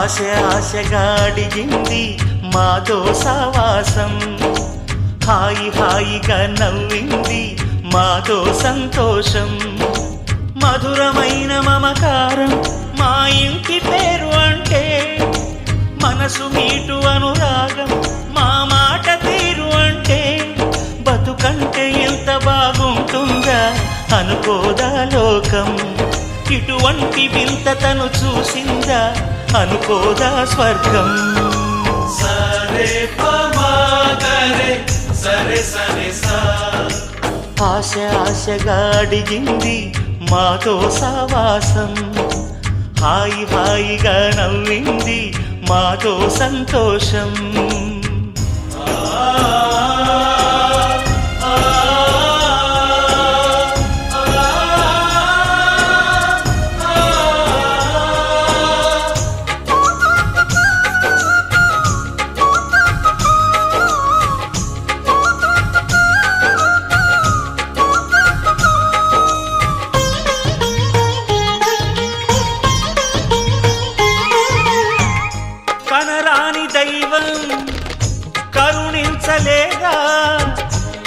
ఆశగా అడిగింది మాతో సావాసం, హాయిగా నవ్వింది మాతో సంతోషం, మధురమైన మమకారం మా ఇంటి పేరు అంటే, మనసు మీటు అనురాగం మా మాట తీరు అంటే, బతుకంటే ఎంత బాగుంటుందా అనుకోదా లోకం, ఇటువంటి వింత తను చూసిందా అనుకోదా స్వర్గం. సరే పమాగరే సరే సరే సా, ఆశగా అడిగింది మాతో సావాసం, హాయిగా నవ్వింది మాతో సంతోషం. కనరాని దైవం కరుణించలేదా,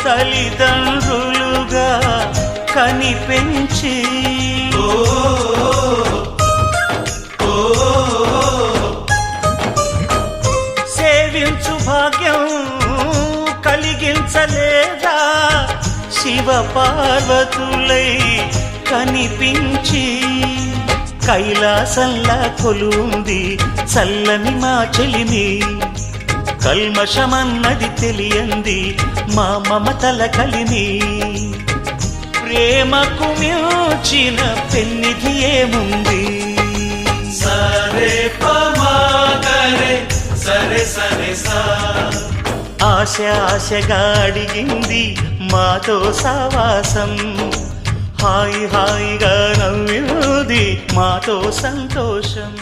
తల్లిదండ్రులుగా కనిపెంచి, సేవించు భాగ్యం కలిగించలేదా, శివ పార్వతులై కనిపించి, కైలాసంలా కొలుంది చల్లని మా చెలిమి, కల్మషమన్నది తెలియంది మా మమతల కలిమి, ప్రేమకు మించిన పెన్నిధి ఏముంది. సరే పమాగరే సరే సరే సా, ఆశగా అడిగింది మాతో సావాసం, హాయిగా నవ్వింది మాతో సంతోషం.